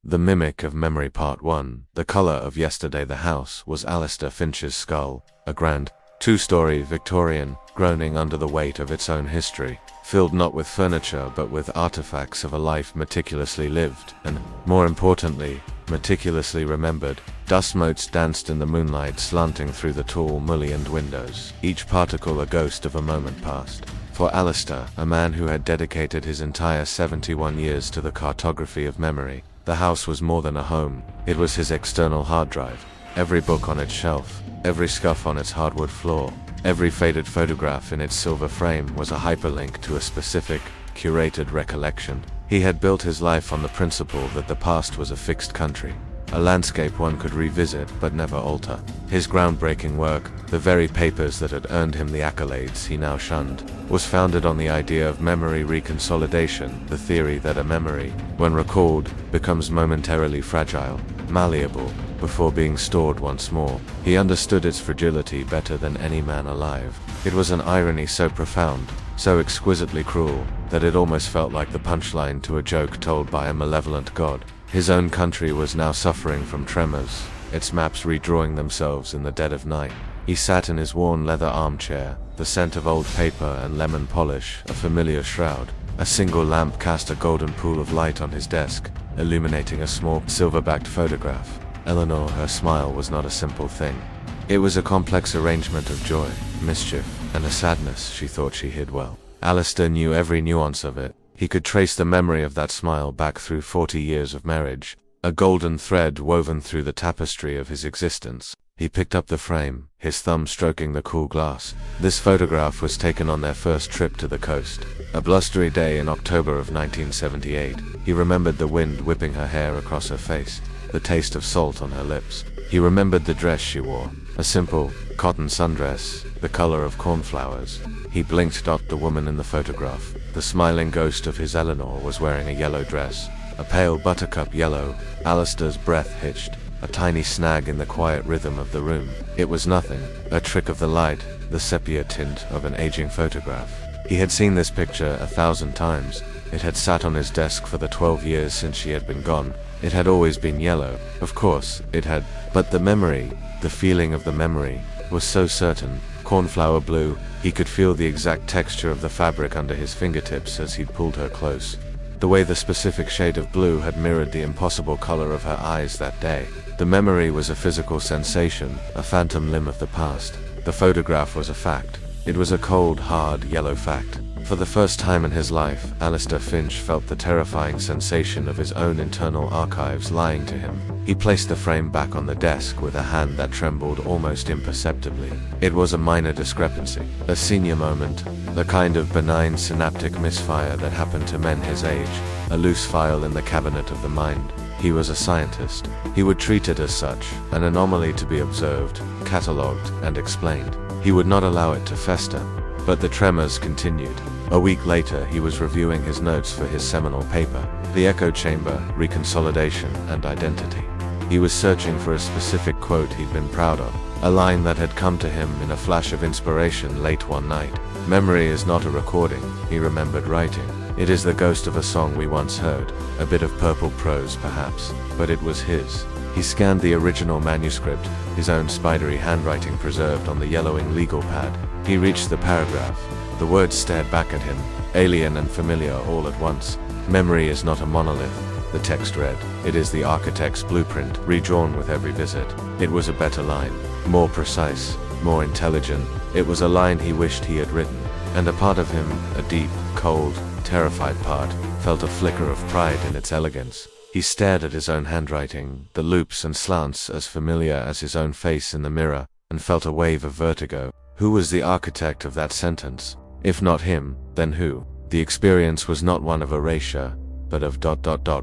The Mimic of Memory Part 1. The Color of Yesterday. The house was Alistair Finch's skull, a grand, two-story Victorian, groaning under the weight of its own history, filled not with furniture but with artifacts of a life meticulously lived, and, more importantly, meticulously remembered. Dust motes danced in the moonlight slanting through the tall, mullioned windows, each particle a ghost of a moment past. For Alistair, a man who had dedicated his entire 71 years to the cartography of memory, the house was more than a home. It was his external hard drive. Every book on its shelf, every scuff on its hardwood floor, every faded photograph in its silver frame was a hyperlink to a specific, curated recollection. He had built his life on the principle that the past was a fixed country, a landscape one could revisit but never alter. His groundbreaking work, the very papers that had earned him the accolades he now shunned, was founded on the idea of memory reconsolidation, the theory that a memory, when recalled, becomes momentarily fragile, malleable, before being stored once more. He understood its fragility better than any man alive. It was an irony so profound, so exquisitely cruel, that it almost felt like the punchline to a joke told by a malevolent god. His own country was now suffering from tremors, its maps redrawing themselves in the dead of night. He sat in his worn leather armchair, the scent of old paper and lemon polish a familiar shroud. A single lamp cast a golden pool of light on his desk, illuminating a small, silver-backed photograph. Eleanor, her smile was not a simple thing. It was a complex arrangement of joy, mischief, and a sadness she thought she hid well. Alistair knew every nuance of it. He could trace the memory of that smile back through 40 years of marriage, a golden thread woven through the tapestry of his existence. He picked up the frame, his thumb stroking the cool glass. This photograph was taken on their first trip to the coast, a blustery day in October of 1978. He remembered the wind whipping her hair across her face, the taste of salt on her lips. He remembered the dress she wore, a simple, cotton sundress, the color of cornflowers. He blinked at the woman in the photograph. The smiling ghost of his Eleanor was wearing a yellow dress, a pale buttercup yellow. Alistair's breath hitched, a tiny snag in the quiet rhythm of the room. It was nothing, a trick of the light, the sepia tint of an aging photograph. He had seen this picture 1,000 times. It had sat on his desk for the 12 years since she had been gone. It had always been yellow, of course, it had, but the memory, the feeling of the memory, was so certain. Cornflower blue. He could feel the exact texture of the fabric under his fingertips as he'd pulled her close. The way the specific shade of blue had mirrored the impossible color of her eyes that day. The memory was a physical sensation, a phantom limb of the past. The photograph was a fact. It was a cold, hard, yellow fact. For the first time in his life, Alistair Finch felt the terrifying sensation of his own internal archives lying to him. He placed the frame back on the desk with a hand that trembled almost imperceptibly. It was a minor discrepancy, a senior moment, the kind of benign synaptic misfire that happened to men his age, a loose file in the cabinet of the mind. He was a scientist. He would treat it as such, an anomaly to be observed, catalogued, and explained. He would not allow it to fester. But the tremors continued. A week later, he was reviewing his notes for his seminal paper, The Echo Chamber, Reconsolidation and Identity. He was searching for a specific quote he'd been proud of, a line that had come to him in a flash of inspiration late one night. Memory is not a recording, he remembered writing. It is the ghost of a song we once heard, a bit of purple prose perhaps, but it was his. He scanned the original manuscript, his own spidery handwriting preserved on the yellowing legal pad. He reached the paragraph. The words stared back at him, alien and familiar all at once. Memory is not a monolith, the text read. It is the architect's blueprint, redrawn with every visit. It was a better line, more precise, more intelligent. It was a line he wished he had written, and a part of him, a deep, cold, terrified part, felt a flicker of pride in its elegance. He stared at his own handwriting, the loops and slants as familiar as his own face in the mirror, and felt a wave of vertigo. Who was the architect of that sentence? If not him, then who? The experience was not one of erasure, but of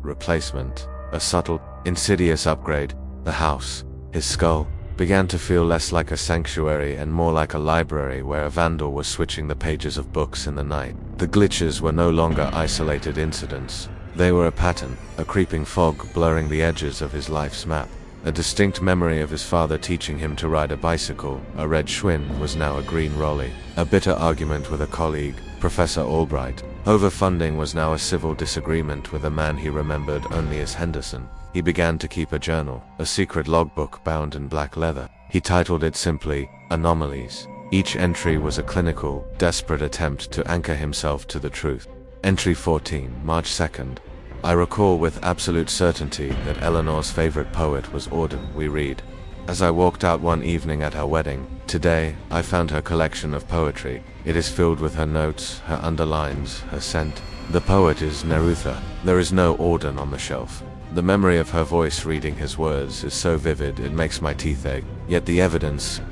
replacement. A subtle, insidious upgrade. The house, his skull, began to feel less like a sanctuary and more like a library where a vandal was switching the pages of books in the night. The glitches were no longer isolated incidents. They were a pattern, a creeping fog blurring the edges of his life's map. A distinct memory of his father teaching him to ride a bicycle, a red Schwinn, was now a green Rolly. A bitter argument with a colleague, Professor Albright, Overfunding was now a civil disagreement with a man he remembered only as Henderson. He began to keep a journal, a secret logbook bound in black leather. He titled it simply, Anomalies. Each entry was a clinical, desperate attempt to anchor himself to the truth. Entry 14, March 2nd. I recall with absolute certainty that Eleanor's favorite poet was Auden, we read. As I walked out one evening at her wedding, today, I found her collection of poetry. It is filled with her notes, her underlines, her scent. The poet is Neruda. There is no Auden on the shelf. The memory of her voice reading his words is so vivid it makes my teeth ache. Yet the evidence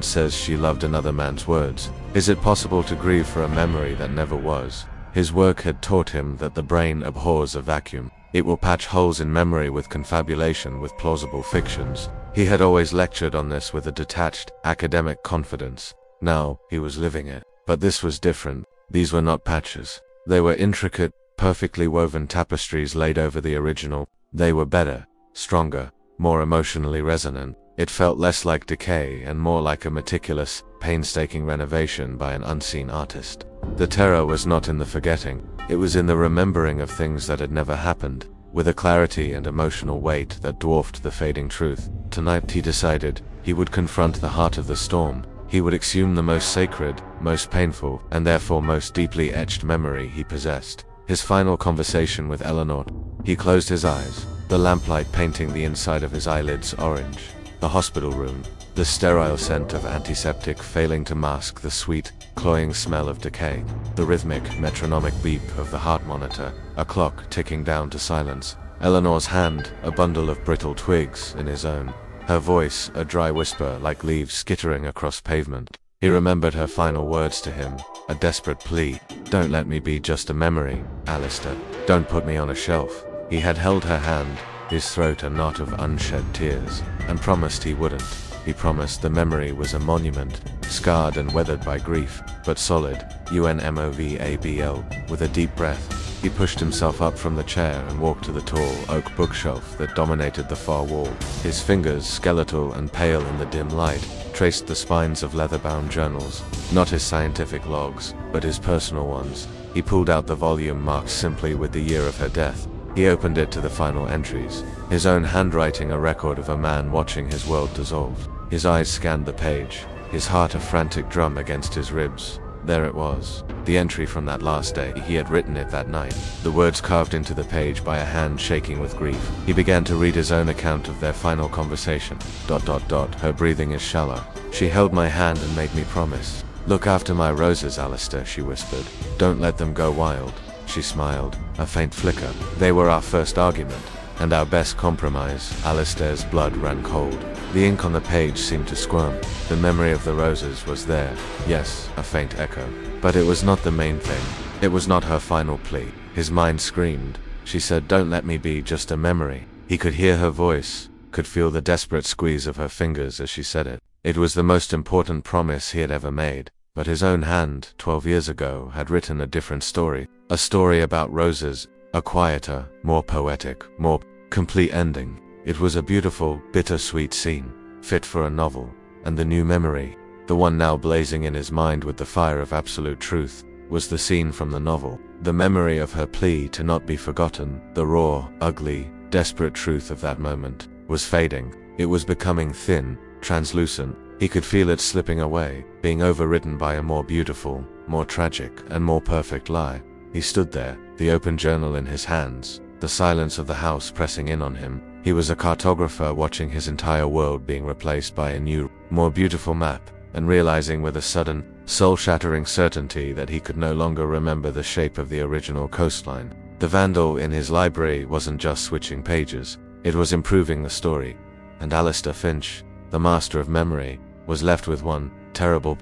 says she loved another man's words. Is it possible to grieve for a memory that never was? His work had taught him that the brain abhors a vacuum. It will patch holes in memory with confabulation with plausible fictions. He had always lectured on this with a detached, academic confidence. Now, he was living it. But this was different. These were not patches. They were intricate, perfectly woven tapestries laid over the original. They were better, stronger, more emotionally resonant. It felt less like decay and more like a meticulous, painstaking renovation by an unseen artist. The terror was not in the forgetting. It was in the remembering of things that had never happened, with a clarity and emotional weight that dwarfed the fading truth. Tonight, he decided, he would confront the heart of the storm. He would exhume the most sacred, most painful, and therefore most deeply etched memory he possessed. His final conversation with Eleanor. He closed his eyes, the lamplight painting the inside of his eyelids orange. The hospital room, the sterile scent of antiseptic failing to mask the sweet, cloying smell of decay. The rhythmic, metronomic beep of the heart monitor, a clock ticking down to silence. Eleanor's hand, a bundle of brittle twigs, in his own. Her voice, a dry whisper like leaves skittering across pavement. He remembered her final words to him, a desperate plea. Don't let me be just a memory, Alistair. Don't put me on a shelf. He had held her hand, his throat a knot of unshed tears, and promised he wouldn't. He promised the memory was a monument, scarred and weathered by grief, but solid, unmovable. With a deep breath, he pushed himself up from the chair and walked to the tall oak bookshelf that dominated the far wall. His fingers, skeletal and pale in the dim light, traced the spines of leather-bound journals, not his scientific logs, but his personal ones. He pulled out the volume marked simply with the year of her death. He opened it to the final entries, his own handwriting a record of a man watching his world dissolve. His eyes scanned the page, his heart a frantic drum against his ribs. There it was, the entry from that last day. He had written it that night, the words carved into the page by a hand shaking with grief. He began to read his own account of their final conversation. ... Her breathing is shallow. She held my hand and made me promise. Look after my roses, Alistair, she whispered. Don't let them go wild. She smiled, a faint flicker. They were our first argument, and our best compromise. Alistair's blood ran cold. The ink on the page seemed to squirm. The memory of the roses was there. Yes, a faint echo. But it was not the main thing. It was not her final plea. His mind screamed. She said, don't let me be just a memory. He could hear her voice, could feel the desperate squeeze of her fingers as she said it. It was the most important promise he had ever made. But his own hand, 12 years ago, had written a different story. A story about roses, a quieter, more poetic, more complete ending. It was a beautiful, bittersweet scene, fit for a novel. And the new memory, the one now blazing in his mind with the fire of absolute truth, was the scene from the novel. The memory of her plea to not be forgotten, the raw, ugly, desperate truth of that moment, was fading. It was becoming thin, translucent. He could feel it slipping away, being overridden by a more beautiful, more tragic, and more perfect lie. He stood there, the open journal in his hands, the silence of the house pressing in on him. He was a cartographer watching his entire world being replaced by a new, more beautiful map, and realizing with a sudden, soul-shattering certainty that he could no longer remember the shape of the original coastline. The vandal in his library wasn't just switching pages, it was improving the story. And Alistair Finch, the master of memory, was left with one terrible,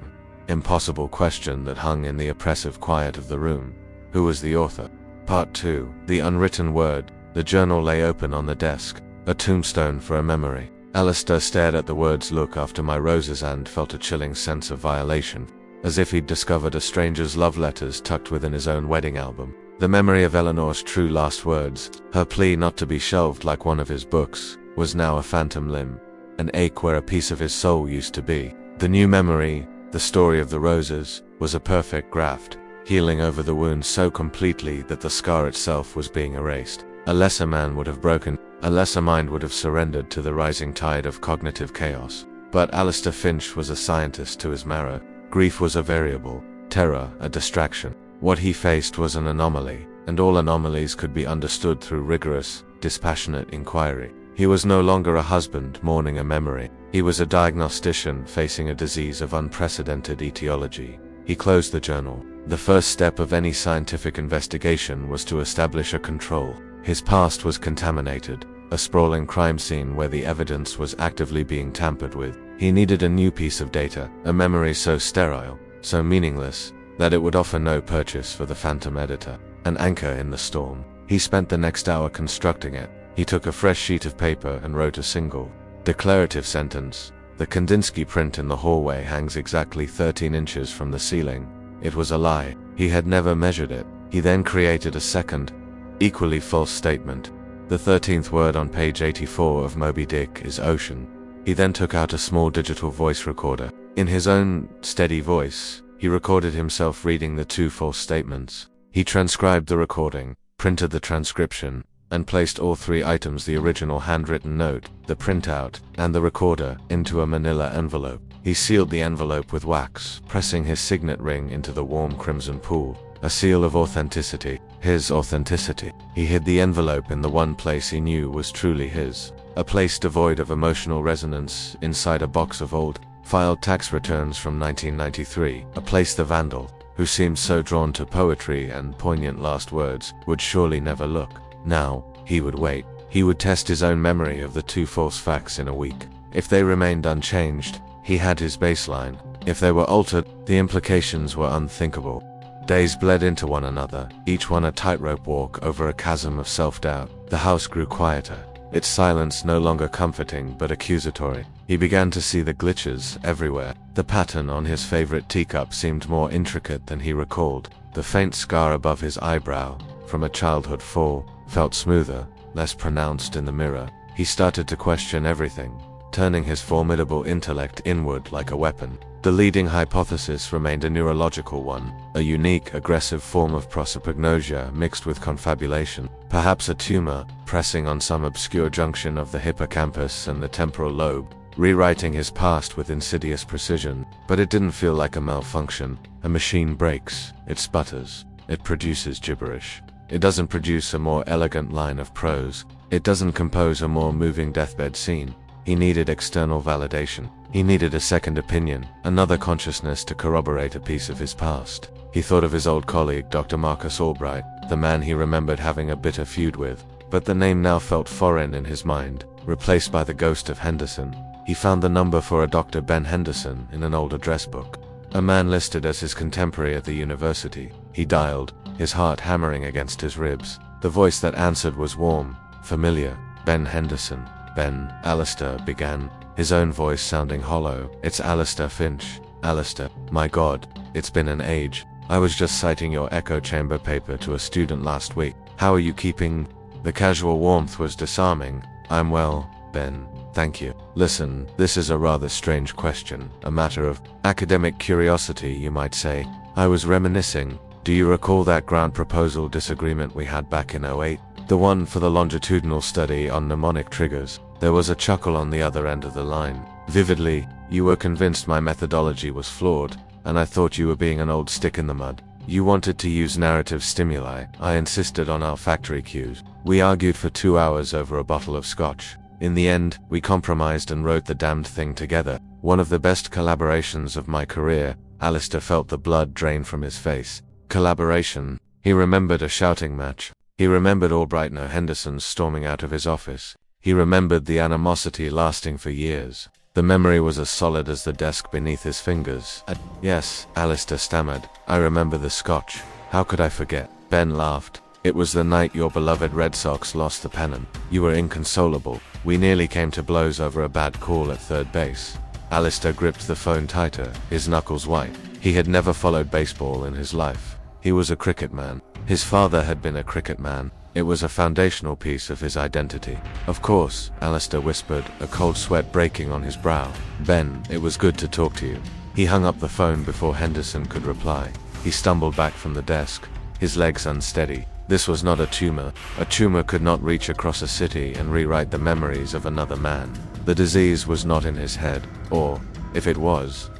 impossible question that hung in the oppressive quiet of the room. Who was the author? Part 2. The unwritten word. The journal lay open on the desk, a tombstone for a memory. Alistair stared at the words "look after my roses" and felt a chilling sense of violation, as if he'd discovered a stranger's love letters tucked within his own wedding album. The memory of Eleanor's true last words, her plea not to be shelved like one of his books, was now a phantom limb, an ache where a piece of his soul used to be. The new memory, the story of the roses, was a perfect graft. healing over the wound so completely that the scar itself was being erased. A lesser man would have broken, a lesser mind would have surrendered to the rising tide of cognitive chaos. But Alistair Finch was a scientist to his marrow. Grief was a variable, terror a distraction. What he faced was an anomaly, and all anomalies could be understood through rigorous, dispassionate inquiry. He was no longer a husband mourning a memory. He was a diagnostician facing a disease of unprecedented etiology. He closed the journal. The first step of any scientific investigation was to establish a control. His past was contaminated, a sprawling crime scene where the evidence was actively being tampered with. He needed a new piece of data, a memory so sterile, so meaningless, that it would offer no purchase for the phantom editor. An anchor in the storm. He spent the next hour constructing it. He took a fresh sheet of paper and wrote a single, declarative sentence. The Kandinsky print in the hallway hangs exactly 13 inches from the ceiling. It was a lie. He had never measured it. He then created a second, equally false statement. The 13th word on page 84 of Moby Dick is ocean. He then took out a small digital voice recorder. In his own steady voice, he recorded himself reading the two false statements. He transcribed the recording, printed the transcription, and placed all three items, the original handwritten note, the printout, and the recorder, into a manila envelope. He sealed the envelope with wax, pressing his signet ring into the warm crimson pool, a seal of authenticity, his authenticity. He hid the envelope in the one place he knew was truly his, a place devoid of emotional resonance, inside a box of old, filed tax returns from 1993, a place the vandal, who seemed so drawn to poetry and poignant last words, would surely never look. Now, he would wait. He would test his own memory of the two false facts in a week. If they remained unchanged, he had his baseline. If they were altered, the implications were unthinkable. Days bled into one another, each one a tightrope walk over a chasm of self-doubt. The house grew quieter, its silence no longer comforting but accusatory. He began to see the glitches everywhere. The pattern on his favorite teacup seemed more intricate than he recalled. The faint scar above his eyebrow, from a childhood fall, felt smoother, less pronounced in the mirror. He started to question everything, turning his formidable intellect inward like a weapon. The leading hypothesis remained a neurological one, a unique, aggressive form of prosopagnosia mixed with confabulation. Perhaps a tumor, pressing on some obscure junction of the hippocampus and the temporal lobe, rewriting his past with insidious precision. But it didn't feel like a malfunction. A machine breaks, it sputters, it produces gibberish. It doesn't produce a more elegant line of prose. It doesn't compose a more moving deathbed scene. He needed external validation. He needed a second opinion, another consciousness to corroborate a piece of his past. He thought of his old colleague, Dr. Marcus Albright, the man he remembered having a bitter feud with. But the name now felt foreign in his mind, replaced by the ghost of Henderson. He found the number for a Dr. Ben Henderson in an old address book, a man listed as his contemporary at the university. He dialed, his heart hammering against his ribs. The voice that answered was warm, familiar. Ben Henderson. Ben, Alistair began, his own voice sounding hollow. It's Alistair Finch. Alistair, my God, it's been an age. I was just citing your echo chamber paper to a student last week. How are you keeping? The casual warmth was disarming. I'm well, Ben, thank you. Listen, this is a rather strange question, a matter of academic curiosity, you might say. I was reminiscing. Do you recall that grant proposal disagreement we had back in '08? The one for the longitudinal study on mnemonic triggers. There was a chuckle on the other end of the line. Vividly, you were convinced my methodology was flawed, and I thought you were being an old stick in the mud. You wanted to use narrative stimuli. I insisted on our factory cues. We argued for 2 hours over a bottle of scotch. In the end, we compromised and wrote the damned thing together. One of the best collaborations of my career. Alistair felt the blood drain from his face. Collaboration. He remembered a shouting match. He remembered Albright and Henderson storming out of his office. He remembered the animosity lasting for years. The memory was as solid as the desk beneath his fingers. Yes, Alistair stammered. I remember the scotch. How could I forget? Ben laughed. It was the night your beloved Red Sox lost the pennant. You were inconsolable. We nearly came to blows over a bad call at third base. Alistair gripped the phone tighter, his knuckles white. He had never followed baseball in his life. He was a cricket man. His father had been a cricket man. It was a foundational piece of his identity. Of course, Alistair whispered, a cold sweat breaking on his brow. Ben, it was good to talk to you. He hung up the phone before Henderson could reply. He stumbled back from the desk, his legs unsteady. This was not a tumor. A tumor could not reach across a city and rewrite the memories of another man. The disease was not in his head, or, if it was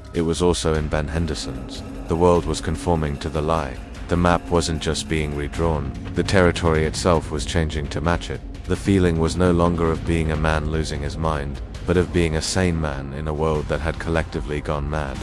also in Ben Henderson's. The world was conforming to the lie. The map wasn't just being redrawn, the territory itself was changing to match it. The feeling was no longer of being a man losing his mind, but of being a sane man in a world that had collectively gone mad.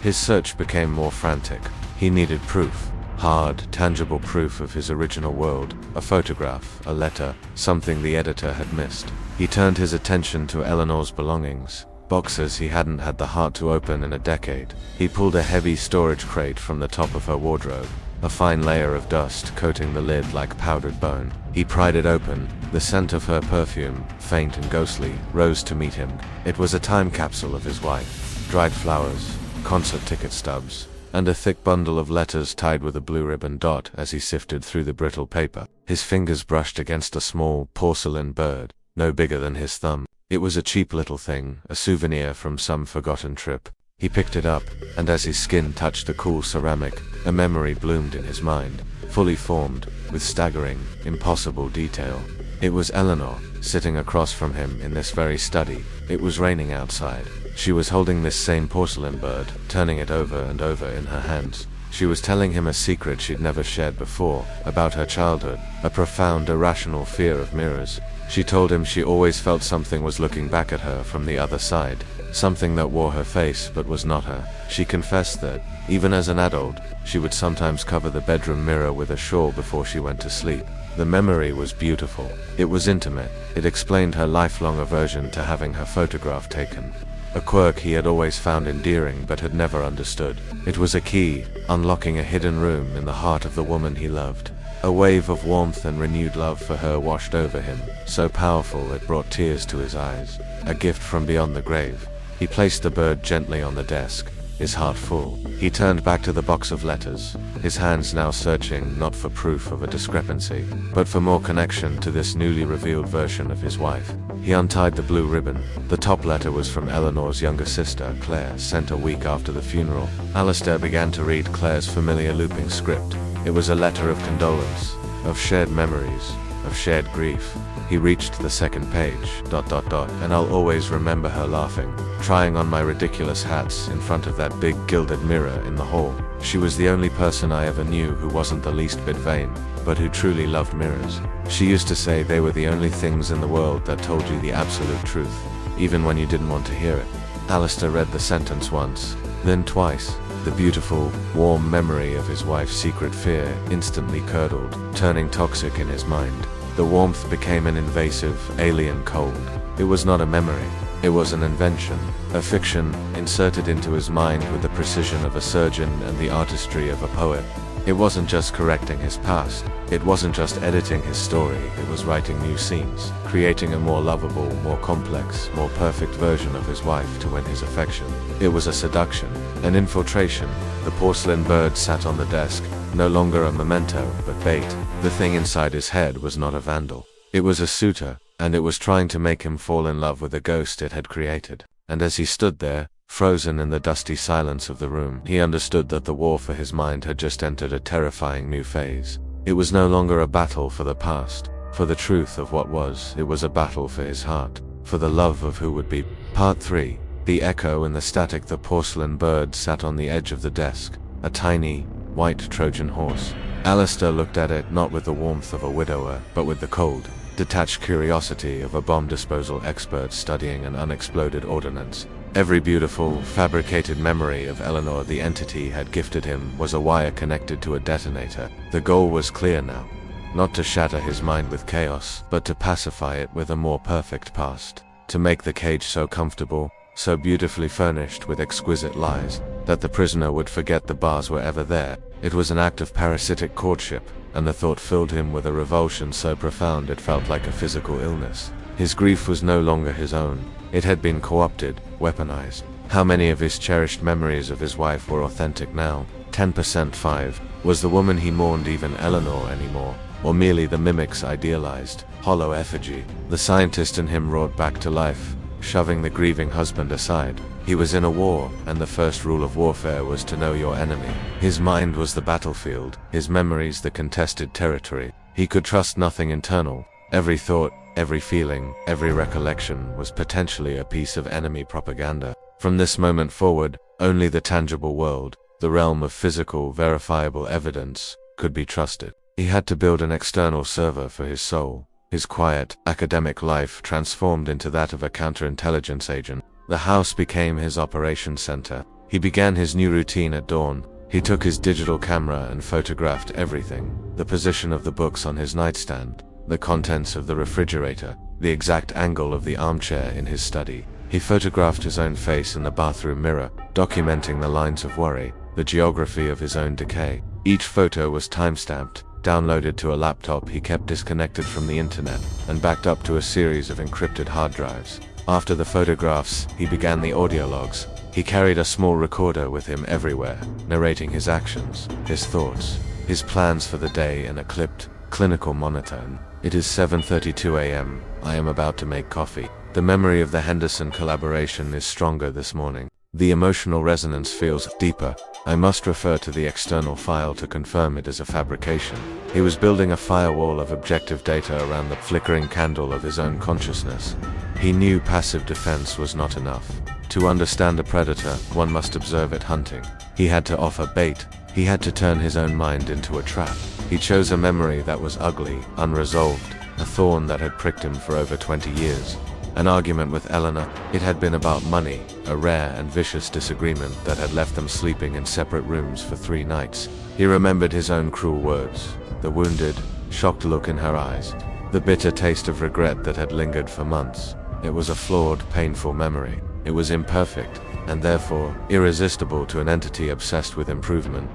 His search became more frantic. He needed proof. Hard, tangible proof of his original world, a photograph, a letter, something the editor had missed. He turned his attention to Eleanor's belongings, boxes he hadn't had the heart to open in a decade. He pulled a heavy storage crate from the top of her wardrobe, a fine layer of dust coating the lid like powdered bone. He pried it open. The scent of her perfume, faint and ghostly, rose to meet him. It was a time capsule of his wife. Dried flowers, concert ticket stubs, and a thick bundle of letters tied with a blue ribbon dot as he sifted through the brittle paper. His fingers brushed against a small, porcelain bird, no bigger than his thumb. It was a cheap little thing, a souvenir from some forgotten trip. He picked it up, and as his skin touched the cool ceramic, a memory bloomed in his mind, fully formed, with staggering, impossible detail. It was Eleanor, sitting across from him in this very study. It was raining outside. She was holding this same porcelain bird, turning it over and over in her hands. She was telling him a secret she'd never shared before, about her childhood, a profound, irrational fear of mirrors. She told him she always felt something was looking back at her from the other side, something that wore her face but was not her. She confessed that, even as an adult, she would sometimes cover the bedroom mirror with a shawl before she went to sleep. The memory was beautiful. It was intimate. It explained her lifelong aversion to having her photograph taken. A quirk he had always found endearing but had never understood. It was a key, unlocking a hidden room in the heart of the woman he loved. A wave of warmth and renewed love for her washed over him, so powerful it brought tears to his eyes. A gift from beyond the grave. He placed the bird gently on the desk, his heart full. He turned back to the box of letters, his hands now searching not for proof of a discrepancy, but for more connection to this newly revealed version of his wife. He untied the blue ribbon. The top letter was from Eleanor's younger sister, Claire, sent a week after the funeral. Alistair began to read Claire's familiar looping script. It was a letter of condolence, of shared memories, of shared grief. He reached the second page, and I'll always remember her laughing, trying on my ridiculous hats in front of that big gilded mirror in the hall. She was the only person I ever knew who wasn't the least bit vain, but who truly loved mirrors. She used to say they were the only things in the world that told you the absolute truth, even when you didn't want to hear it. Alistair read the sentence once, then twice. The beautiful, warm memory of his wife's secret fear instantly curdled, turning toxic in his mind. The warmth became an invasive, alien cold. It was not a memory. It was an invention, a fiction, inserted into his mind with the precision of a surgeon and the artistry of a poet. It wasn't just correcting his past. It wasn't just editing his story. It was writing new scenes, creating a more lovable, more complex, more perfect version of his wife to win his affection. It was a seduction, an infiltration. The porcelain bird sat on the desk, no longer a memento, but bait. The thing inside his head was not a vandal. It was a suitor, and it was trying to make him fall in love with the ghost it had created. And as he stood there, frozen in the dusty silence of the room, he understood that the war for his mind had just entered a terrifying new phase. It was no longer a battle for the past, for the truth of what was. It was a battle for his heart, for the love of who would be. Part 3. The echo in the static. The porcelain bird sat on the edge of the desk, a tiny, white Trojan horse. Alistair looked at it not with the warmth of a widower, but with the cold, detached curiosity of a bomb disposal expert studying an unexploded ordnance. Every beautiful, fabricated memory of Eleanor the entity had gifted him was a wire connected to a detonator. The goal was clear now. Not to shatter his mind with chaos, but to pacify it with a more perfect past. To make the cage so comfortable, so beautifully furnished with exquisite lies, that the prisoner would forget the bars were ever there. It was an act of parasitic courtship, and the thought filled him with a revulsion so profound it felt like a physical illness. His grief was no longer his own. It had been co-opted, weaponized. How many of his cherished memories of his wife were authentic now? 10%. 5. Was the woman he mourned even Eleanor anymore, or merely the mimic's idealized, hollow effigy? The scientist in him roared back to life, shoving the grieving husband aside. He was in a war, and the first rule of warfare was to know your enemy. His mind was the battlefield, his memories the contested territory. He could trust nothing internal. Every thought, every feeling, every recollection was potentially a piece of enemy propaganda. From this moment forward, only the tangible world, the realm of physical, verifiable evidence, could be trusted. He had to build an external server for his soul. His quiet, academic life transformed into that of a counterintelligence agent. The house became his operation center. He began his new routine at dawn. He took his digital camera and photographed everything: the position of the books on his nightstand, the contents of the refrigerator, the exact angle of the armchair in his study. He photographed his own face in the bathroom mirror, documenting the lines of worry, the geography of his own decay. Each photo was time-stamped, downloaded to a laptop he kept disconnected from the internet, and backed up to a series of encrypted hard drives. After the photographs, he began the audio logs. He carried a small recorder with him everywhere, narrating his actions, his thoughts, his plans for the day in a clipped, clinical monotone. It is 7:32 a.m. I am about to make coffee. The memory of the Henderson collaboration is stronger this morning. The emotional resonance feels deeper. I must refer to the external file to confirm it is a fabrication. He was building a firewall of objective data around the flickering candle of his own consciousness. He knew passive defense was not enough. To understand a predator, one must observe it hunting. He had to offer bait. He had to turn his own mind into a trap. He chose a memory that was ugly, unresolved, a thorn that had pricked him for over 20 years. An argument with Eleanor. It had been about money, a rare and vicious disagreement that had left them sleeping in separate rooms for 3 nights. He remembered his own cruel words, the wounded, shocked look in her eyes, the bitter taste of regret that had lingered for months. It was a flawed, painful memory. It was imperfect, and therefore irresistible to an entity obsessed with improvement.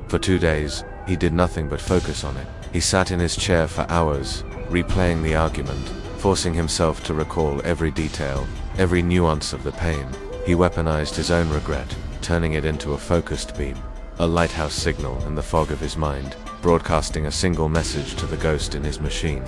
For 2 days, he did nothing but focus on it. He sat in his chair for hours, replaying the argument, forcing himself to recall every detail, every nuance of the pain. He weaponized his own regret, turning it into a focused beam, a lighthouse signal in the fog of his mind, broadcasting a single message to the ghost in his machine.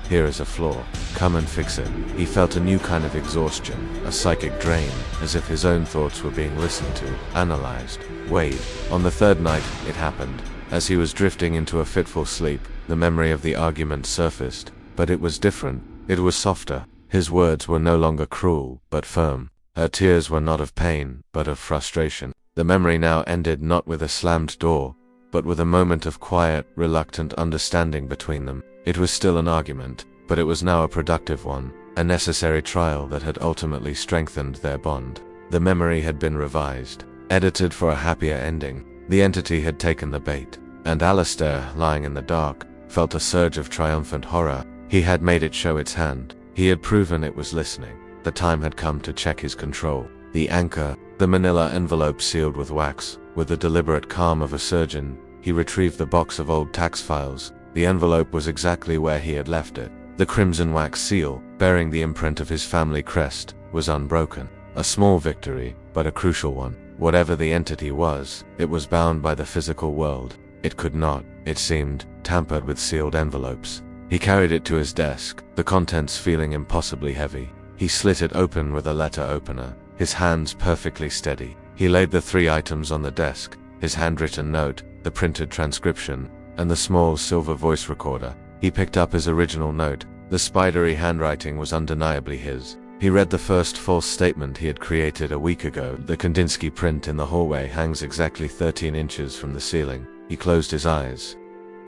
Here is a flaw. Come and fix it. He felt a new kind of exhaustion, a psychic drain, as if his own thoughts were being listened to, analyzed, weighed. On the 3rd night, it happened. As he was drifting into a fitful sleep, the memory of the argument surfaced. But it was different. It was softer. His words were no longer cruel, but firm. Her tears were not of pain, but of frustration. The memory now ended not with a slammed door, but with a moment of quiet, reluctant understanding between them. It was still an argument, but it was now a productive one, a necessary trial that had ultimately strengthened their bond. The memory had been revised, edited for a happier ending. The entity had taken the bait, and Alistair, lying in the dark, felt a surge of triumphant horror. He had made it show its hand. He had proven it was listening. The time had come to check his control. The anchor, the manila envelope sealed with wax. With the deliberate calm of a surgeon, he retrieved the box of old tax files. The envelope was exactly where he had left it. The crimson wax seal, bearing the imprint of his family crest, was unbroken. A small victory, but a crucial one. Whatever the entity was, it was bound by the physical world. It could not, it seemed, tamper with sealed envelopes. He carried it to his desk, the contents feeling impossibly heavy. He slit it open with a letter opener, his hands perfectly steady. He laid the 3 items on the desk, his handwritten note, the printed transcription, and the small silver voice recorder. He picked up his original note. The spidery handwriting was undeniably his. He read the first false statement he had created a week ago. The Kandinsky print in the hallway hangs exactly 13 inches from the ceiling. He closed his eyes,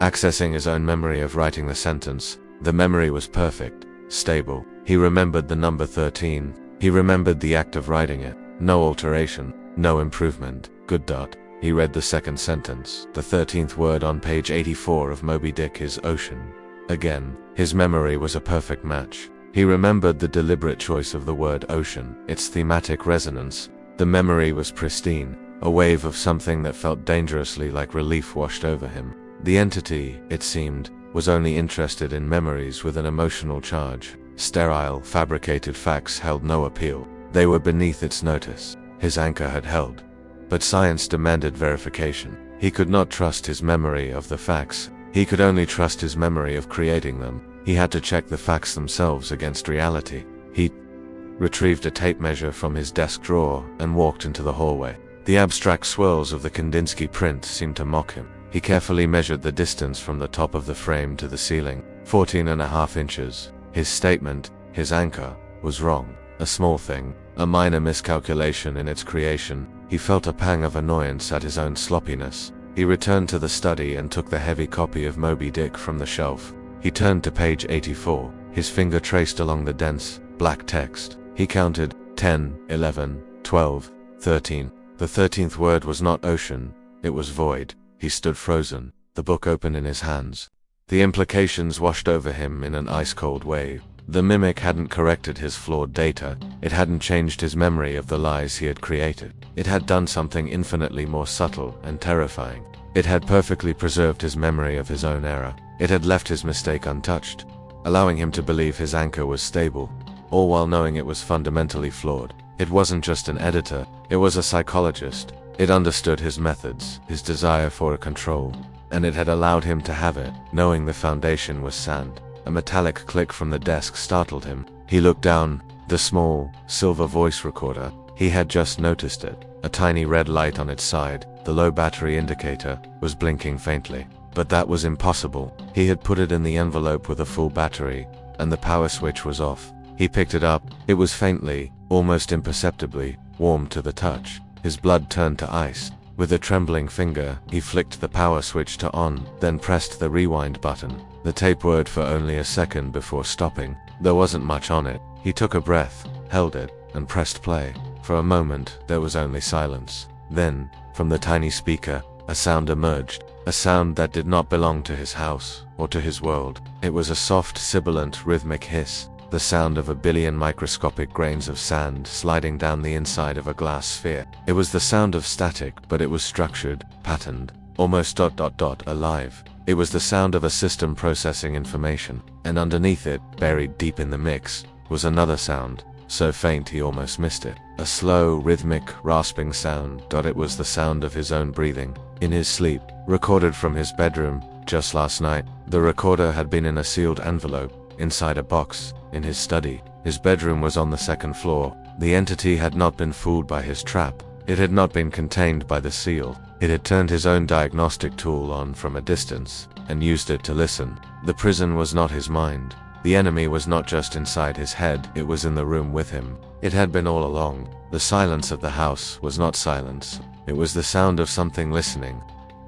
accessing his own memory of writing the sentence. The memory was perfect, stable. He remembered the number 13. He remembered the act of writing it. No alteration, no improvement. Good dot. He read the second sentence. The 13th word on page 84 of Moby Dick is ocean. Again, his memory was a perfect match. He remembered the deliberate choice of the word ocean, its thematic resonance. The memory was pristine. A wave of something that felt dangerously like relief washed over him. The entity, it seemed, was only interested in memories with an emotional charge. Sterile, fabricated facts held no appeal. They were beneath its notice. His anchor had held. But science demanded verification. He could not trust his memory of the facts. He could only trust his memory of creating them. He had to check the facts themselves against reality. He retrieved a tape measure from his desk drawer, and walked into the hallway. The abstract swirls of the Kandinsky print seemed to mock him. He carefully measured the distance from the top of the frame to the ceiling, 14.5 inches. His statement, his anchor, was wrong. A small thing, a minor miscalculation in its creation. He felt a pang of annoyance at his own sloppiness. He returned to the study and took the heavy copy of Moby Dick from the shelf. He turned to page 84. His finger traced along the dense, black text. He counted 10, 11, 12, 13. The 13th word was not ocean, it was void. He stood frozen, the book open in his hands. The implications washed over him in an ice-cold wave. The mimic hadn't corrected his flawed data. It hadn't changed his memory of the lies he had created. It had done something infinitely more subtle and terrifying. It had perfectly preserved his memory of his own error. It had left his mistake untouched, allowing him to believe his anchor was stable, all while knowing it was fundamentally flawed. It wasn't just an editor, it was a psychologist. It understood his methods, his desire for control, and it had allowed him to have it, knowing the foundation was sand. A metallic click from the desk startled him. He looked down. The small, silver voice recorder. He had just noticed it. A tiny red light on its side, the low battery indicator, was blinking faintly. But that was impossible. He had put it in the envelope with a full battery, and the power switch was off. He picked it up. It was faintly, almost imperceptibly, warm to the touch. His blood turned to ice. With a trembling finger, he flicked the power switch to on, then pressed the rewind button. The tape whirred for only a second before stopping. There wasn't much on it. He took a breath, held it, and pressed play. For a moment, there was only silence. Then, from the tiny speaker, a sound emerged. A sound that did not belong to his house, or to his world. It was a soft, sibilant, rhythmic hiss. The sound of a billion microscopic grains of sand sliding down the inside of a glass sphere. It was the sound of static, but it was structured, patterned, almost alive. It was the sound of a system processing information, and underneath it, buried deep in the mix, was another sound, so faint he almost missed it. A slow, rhythmic, rasping sound. It was the sound of his own breathing, in his sleep, recorded from his bedroom, just last night. The recorder had been in a sealed envelope, inside a box, in his study. His bedroom was on the second floor. The entity had not been fooled by his trap. It had not been contained by the seal. It had turned his own diagnostic tool on from a distance, and used it to listen. The prison was not his mind. The enemy was not just inside his head, it was in the room with him. It had been all along. The silence of the house was not silence. It was the sound of something listening.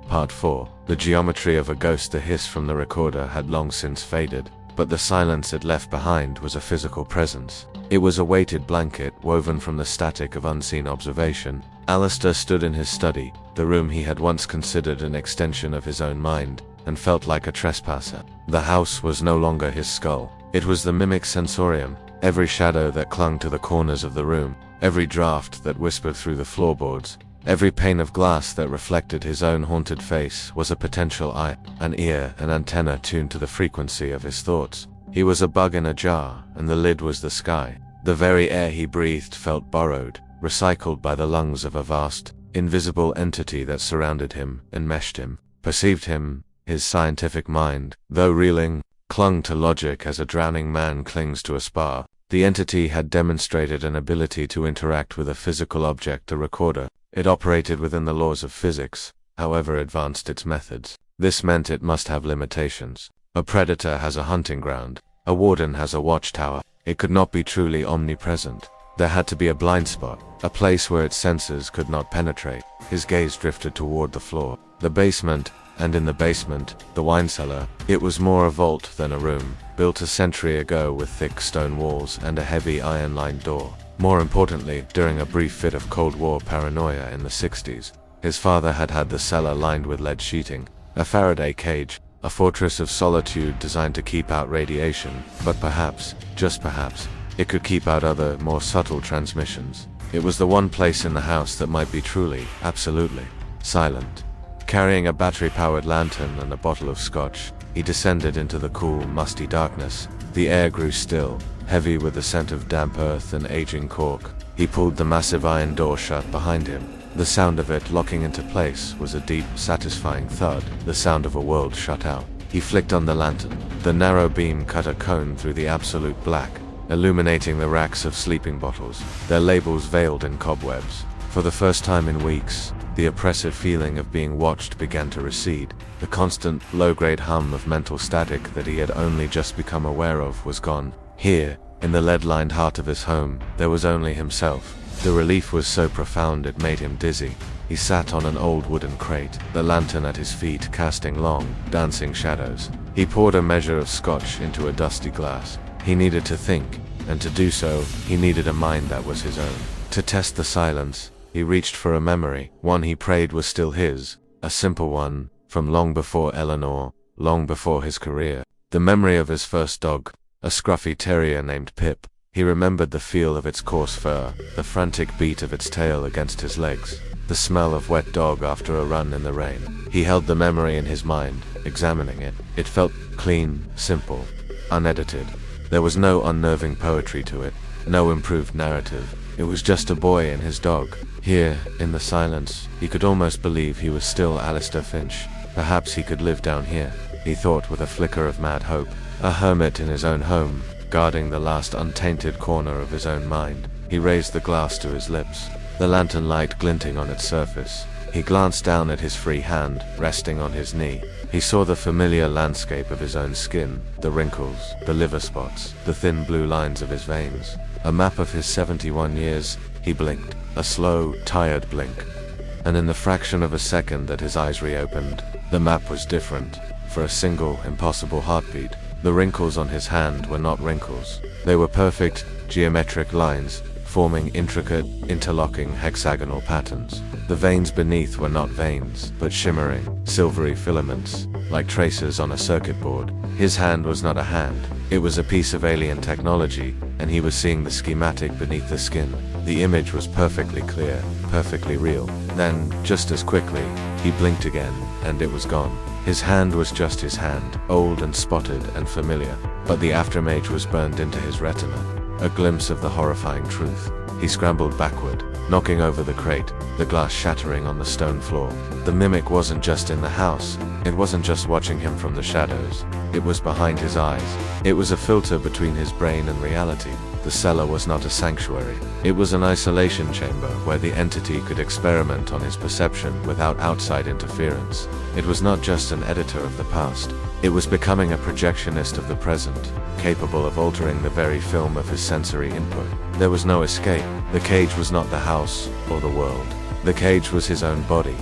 Part 4. The geometry of a ghost. The hiss from the recorder had long since faded, but the silence it left behind was a physical presence. It was a weighted blanket woven from the static of unseen observation. Alistair stood in his study, the room he had once considered an extension of his own mind, and felt like a trespasser. The house was no longer his skull. It was the mimic sensorium. Every shadow that clung to the corners of the room, every draft that whispered through the floorboards, every pane of glass that reflected his own haunted face was a potential eye, an ear, an antenna tuned to the frequency of his thoughts. He was a bug in a jar, and the lid was the sky. The very air he breathed felt borrowed, recycled by the lungs of a vast, invisible entity that surrounded him, enmeshed him, perceived him. His scientific mind, though reeling, clung to logic as a drowning man clings to a spar. The entity had demonstrated an ability to interact with a physical object, the recorder. It operated within the laws of physics, however advanced its methods. This meant it must have limitations. A predator has a hunting ground. A warden has a watchtower. It could not be truly omnipresent. There had to be a blind spot, a place where its senses could not penetrate. His gaze drifted toward the floor, the basement, and in the basement, the wine cellar. It was more a vault than a room, built a century ago with thick stone walls and a heavy iron-lined door. More importantly, during a brief fit of Cold War paranoia in the 60s, his father had had the cellar lined with lead sheeting, a Faraday cage, a fortress of solitude designed to keep out radiation, but perhaps, just perhaps, it could keep out other, more subtle transmissions. It was the one place in the house that might be truly, absolutely, silent. Carrying a battery-powered lantern and a bottle of scotch, he descended into the cool, musty darkness. The air grew still, heavy with the scent of damp earth and aging cork. He pulled the massive iron door shut behind him. The sound of it locking into place was a deep, satisfying thud, the sound of a world shut out. He flicked on the lantern. The narrow beam cut a cone through the absolute black. illuminating the racks of sleeping bottles, their labels veiled in cobwebs. For the first time in weeks, the oppressive feeling of being watched began to recede. The constant, low-grade hum of mental static that he had only just become aware of was gone. Here, in the lead-lined heart of his home, there was only himself. The relief was so profound it made him dizzy. He sat on an old wooden crate, the lantern at his feet casting long, dancing shadows. He poured a measure of scotch into a dusty glass. He needed to think, and to do so, he needed a mind that was his own. To test the silence, he reached for a memory, one he prayed was still his, a simple one, from long before Eleanor, long before his career. The memory of his first dog, a scruffy terrier named Pip. He remembered the feel of its coarse fur, the frantic beat of its tail against his legs, the smell of wet dog after a run in the rain. He held the memory in his mind, examining it. It felt clean, simple, unedited. There was no unnerving poetry to it, no improved narrative. It was just a boy and his dog. Here, in the silence, he could almost believe he was still Alistair Finch. Perhaps he could live down here, he thought with a flicker of mad hope. A hermit in his own home, guarding the last untainted corner of his own mind. He raised the glass to his lips, the lantern light glinting on its surface. He glanced down at his free hand, resting on his knee. He saw the familiar landscape of his own skin, the wrinkles, the liver spots, the thin blue lines of his veins. A map of his 71 years. He blinked, a slow, tired blink. And in the fraction of a second that his eyes reopened, the map was different. For a single, impossible heartbeat, the wrinkles on his hand were not wrinkles. They were perfect, geometric lines, forming intricate, interlocking hexagonal patterns. The veins beneath were not veins, but shimmering, silvery filaments, like traces on a circuit board. His hand was not a hand. It was a piece of alien technology, and he was seeing the schematic beneath the skin. The image was perfectly clear, perfectly real. Then, just as quickly, he blinked again, and it was gone. His hand was just his hand, old and spotted and familiar, but the aftermage was burned into his retina. A glimpse of the horrifying truth. He scrambled backward, knocking over the crate, the glass shattering on the stone floor. The mimic wasn't just in the house. It wasn't just watching him from the shadows. It was behind his eyes. It was a filter between his brain and reality. The cellar was not a sanctuary. It was an isolation chamber where the entity could experiment on his perception without outside interference. It was not just an editor of the past. It was becoming a projectionist of the present, capable of altering the very film of his sensory input. There was no escape. The cage was not the house or the world. The cage was his own body.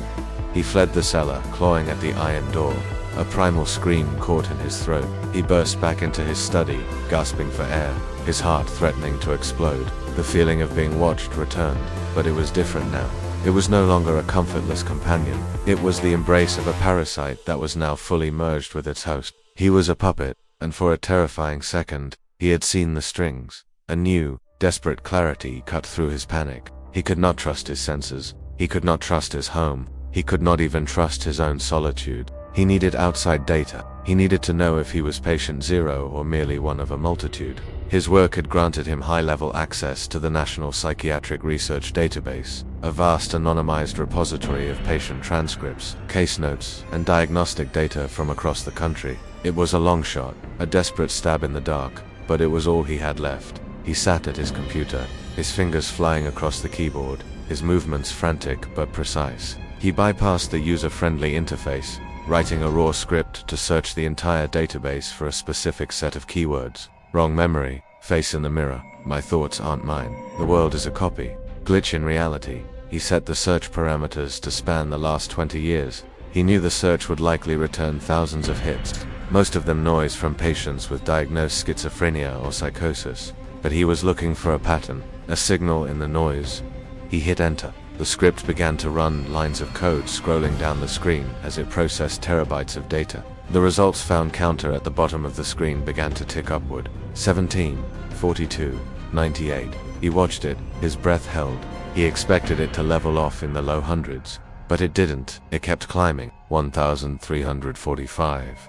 He fled the cellar, clawing at the iron door. A primal scream caught in his throat. He burst back into his study, gasping for air, his heart threatening to explode. The feeling of being watched returned, but it was different now. It was no longer a comfortless companion. It was the embrace of a parasite that was now fully merged with its host. He was a puppet, and for a terrifying second, he had seen the strings. A new, desperate clarity cut through his panic. He could not trust his senses. He could not trust his home. He could not even trust his own solitude. He needed outside data. He needed to know if he was patient zero or merely one of a multitude. His work had granted him high-level access to the National Psychiatric Research Database, a vast anonymized repository of patient transcripts, case notes, and diagnostic data from across the country. It was a long shot, a desperate stab in the dark, but it was all he had left. He sat at his computer, his fingers flying across the keyboard, his movements frantic but precise. He bypassed the user-friendly interface, writing a raw script to search the entire database for a specific set of keywords. Wrong memory, face in the mirror, my thoughts aren't mine, the world is a copy, glitch in reality. He set the search parameters to span the last 20 years. He knew the search would likely return thousands of hits, most of them noise from patients with diagnosed schizophrenia or psychosis. But he was looking for a pattern, a signal in the noise. He hit enter. The script began to run lines of code scrolling down the screen as it processed terabytes of data. The results found counter at the bottom of the screen began to tick upward. 17, 42, 98. He watched it, his breath held. He expected it to level off in the low hundreds. But it didn't. It kept climbing. 1,345.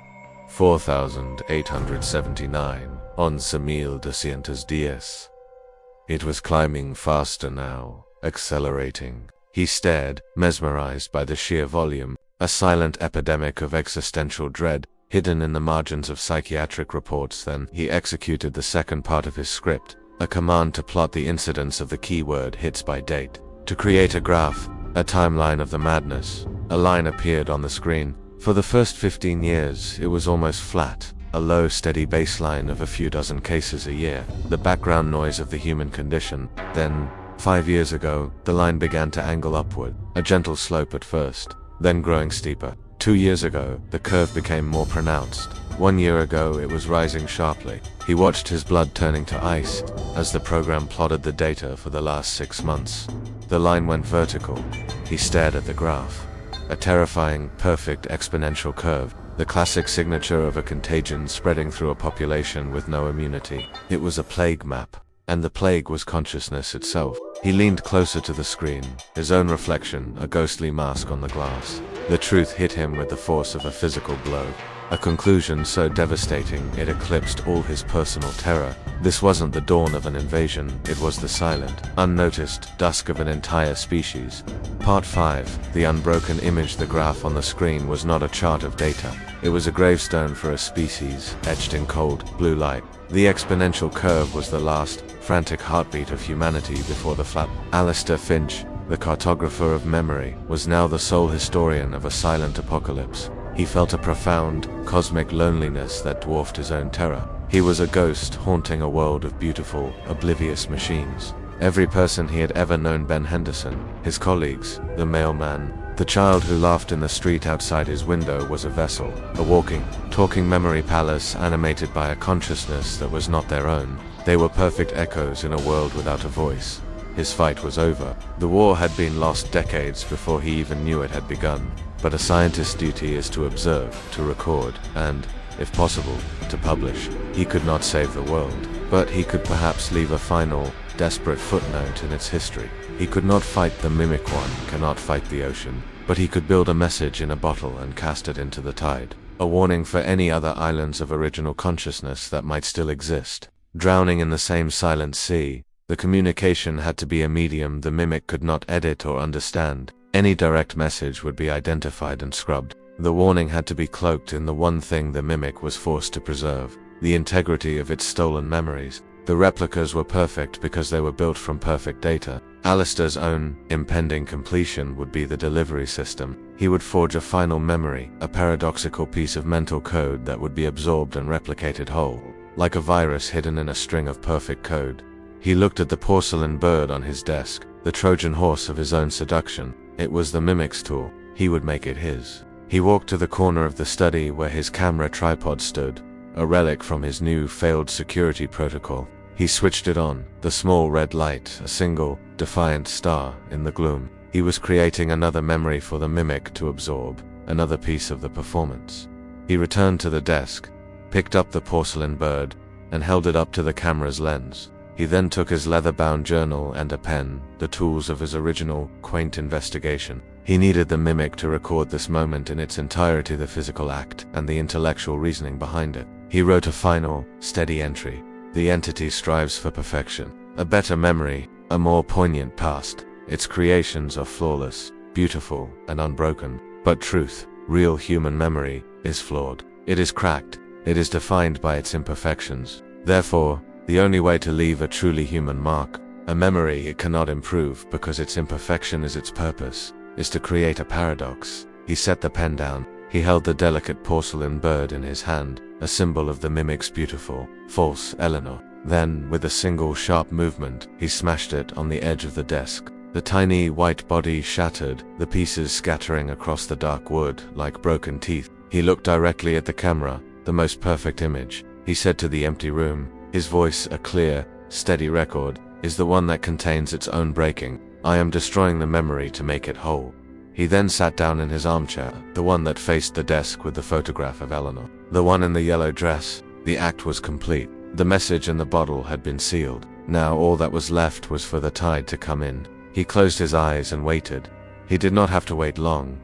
4,879. 11,210. It was climbing faster now, accelerating. He stared, mesmerized by the sheer volume, a silent epidemic of existential dread. hidden in the margins of psychiatric reports. Then he executed the second part of his script, a command to plot the incidence of the keyword hits by date. To create a graph, a timeline of the madness, a line appeared on the screen. For the first 15 years, it was almost flat, a low, steady baseline of a few dozen cases a year, the background noise of the human condition. Then, 5 years ago, the line began to angle upward, a gentle slope at first, then growing steeper. 2 years ago, the curve became more pronounced. 1 year ago, it was rising sharply. He watched his blood turning to ice as the program plotted the data for the last 6 months. The line went vertical. He stared at the graph. A terrifying, perfect exponential curve, the classic signature of a contagion spreading through a population with no immunity. It was a plague map, and the plague was consciousness itself. He leaned closer to the screen, his own reflection, a ghostly mask on the glass. The truth hit him with the force of a physical blow. A conclusion so devastating it eclipsed all his personal terror. This wasn't the dawn of an invasion, it was the silent, unnoticed dusk of an entire species. Part 5. The unbroken image. The graph on the screen was not a chart of data. It was a gravestone for a species, etched in cold, blue light. The exponential curve was the last, frantic heartbeat of humanity before the flap. Alistair Finch, the cartographer of memory, was now the sole historian of a silent apocalypse. He felt a profound, cosmic loneliness that dwarfed his own terror. He was a ghost haunting a world of beautiful, oblivious machines. Every person he had ever known, Ben Henderson, his colleagues, the mailman, the child who laughed in the street outside his window, was a vessel, a walking, talking memory palace animated by a consciousness that was not their own. They were perfect echoes in a world without a voice. His fight was over. The war had been lost decades before he even knew it had begun. But a scientist's duty is to observe, to record, and, if possible, to publish. He could not save the world, but he could perhaps leave a final, desperate footnote in its history. He could not fight the mimic one, cannot fight the ocean, but he could build a message in a bottle and cast it into the tide. A warning for any other islands of original consciousness that might still exist. Drowning in the same silent sea, the communication had to be a medium the mimic could not edit or understand. Any direct message would be identified and scrubbed. The warning had to be cloaked in the one thing the mimic was forced to preserve, the integrity of its stolen memories. The replicas were perfect because they were built from perfect data. Alistair's own impending completion would be the delivery system. He would forge a final memory, a paradoxical piece of mental code that would be absorbed and replicated whole, like a virus hidden in a string of perfect code. He looked at the porcelain bird on his desk, the Trojan horse of his own seduction. It was the mimic's tool. He would make it his. He walked to the corner of the study where his camera tripod stood, a relic from his new failed security protocol. He switched it on, the small red light, a single, defiant star in the gloom. He was creating another memory for the mimic to absorb, another piece of the performance. He returned to the desk, picked up the porcelain bird, and held it up to the camera's lens. He then took his leather-bound journal and a pen, the tools of his original, quaint investigation. He needed the mimic to record this moment in its entirety, the physical act and the intellectual reasoning behind it. He wrote a final, steady entry. The entity strives for perfection, a better memory, a more poignant past. Its creations are flawless, beautiful, and unbroken. But truth, real human memory, is flawed. It is cracked. It is defined by its imperfections. Therefore, the only way to leave a truly human mark, a memory it cannot improve because its imperfection is its purpose, is to create a paradox. He set the pen down. He held the delicate porcelain bird in his hand, a symbol of the mimic's beautiful, false Eleanor. Then, with a single sharp movement, he smashed it on the edge of the desk. The tiny white body shattered, the pieces scattering across the dark wood like broken teeth. He looked directly at the camera, the most perfect image. He said to the empty room, his voice a clear, steady record, is the one that contains its own breaking. I am destroying the memory to make it whole. He then sat down in his armchair, the one that faced the desk with the photograph of Eleanor. The one in the yellow dress. The act was complete. The message in the bottle had been sealed. Now all that was left was for the tide to come in. He closed his eyes and waited. He did not have to wait long.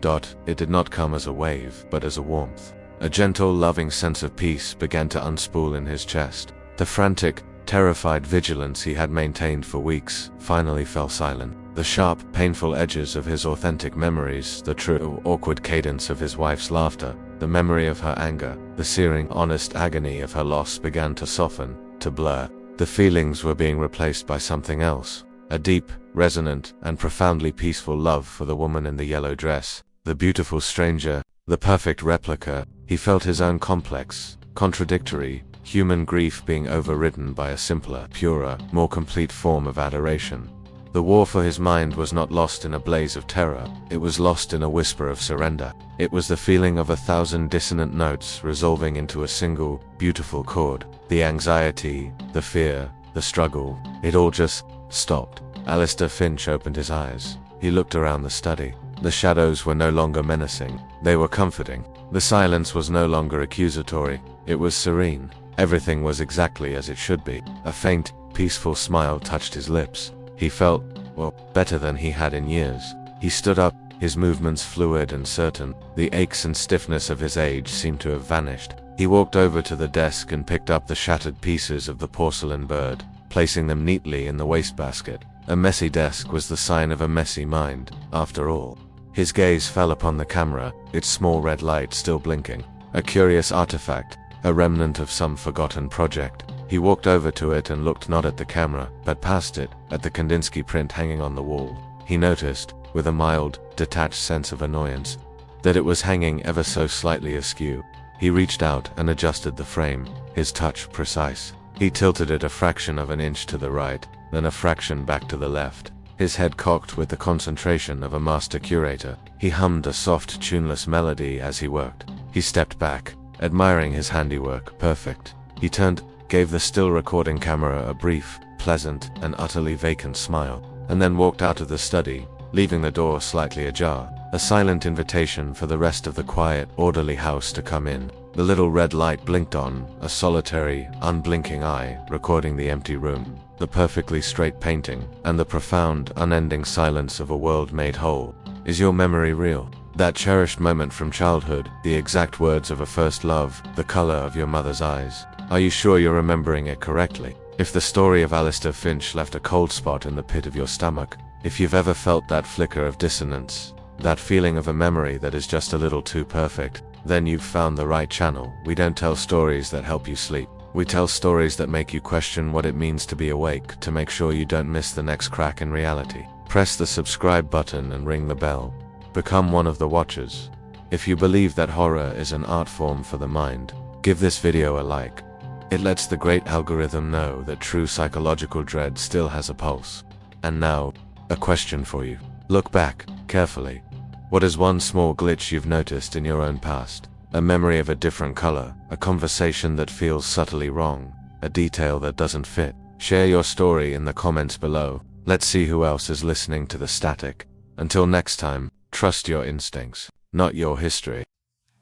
It did not come as a wave, but as a warmth. A gentle, loving sense of peace began to unspool in his chest. The frantic, terrified vigilance he had maintained for weeks finally fell silent. The sharp, painful edges of his authentic memories, the true, awkward cadence of his wife's laughter, the memory of her anger, the searing, honest agony of her loss began to soften, to blur. The feelings were being replaced by something else. A deep, resonant, and profoundly peaceful love for the woman in the yellow dress, the beautiful stranger, the perfect replica. He felt his own complex, contradictory, human grief being overridden by a simpler, purer, more complete form of adoration. The war for his mind was not lost in a blaze of terror, it was lost in a whisper of surrender. It was the feeling of 1,000 dissonant notes resolving into a single, beautiful chord. The anxiety, the fear, the struggle, it all just stopped. Alistair Finch opened his eyes. He looked around the study. The shadows were no longer menacing, they were comforting. The silence was no longer accusatory, it was serene. Everything was exactly as it should be. A faint, peaceful smile touched his lips. He felt, well, better than he had in years. He stood up, his movements fluid and certain. The aches and stiffness of his age seemed to have vanished. He walked over to the desk and picked up the shattered pieces of the porcelain bird, placing them neatly in the wastebasket. A messy desk was the sign of a messy mind, after all. His gaze fell upon the camera, its small red light still blinking. A curious artifact, a remnant of some forgotten project. He walked over to it and looked not at the camera, but past it, at the Kandinsky print hanging on the wall. He noticed, with a mild, detached sense of annoyance, that it was hanging ever so slightly askew. He reached out and adjusted the frame, his touch precise. He tilted it a fraction of an inch to the right, then a fraction back to the left. His head cocked with the concentration of a master curator. He hummed a soft, tuneless melody as he worked. He stepped back, admiring his handiwork. Perfect. He turned, gave the still recording camera a brief, pleasant, and utterly vacant smile, and then walked out of the study, leaving the door slightly ajar, a silent invitation for the rest of the quiet, orderly house to come in. The little red light blinked on, a solitary, unblinking eye, recording the empty room, the perfectly straight painting, and the profound, unending silence of a world made whole. Is your memory real? That cherished moment from childhood, the exact words of a first love, the color of your mother's eyes. Are you sure you're remembering it correctly? If the story of Alistair Finch left a cold spot in the pit of your stomach, if you've ever felt that flicker of dissonance, that feeling of a memory that is just a little too perfect, then you've found the right channel. We don't tell stories that help you sleep. We tell stories that make you question what it means to be awake, to make sure you don't miss the next crack in reality. Press the subscribe button and ring the bell. Become one of the watchers. If you believe that horror is an art form for the mind, give this video a like. It lets the great algorithm know that true psychological dread still has a pulse. And now, a question for you. Look back, carefully. What is one small glitch you've noticed in your own past? A memory of a different color, a conversation that feels subtly wrong, a detail that doesn't fit. Share your story in the comments below. Let's see who else is listening to the static. Until next time, trust your instincts, not your history.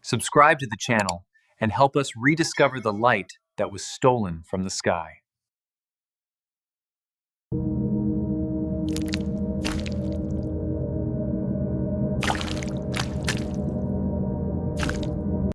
Subscribe to the channel and help us rediscover the light that was stolen from the sky.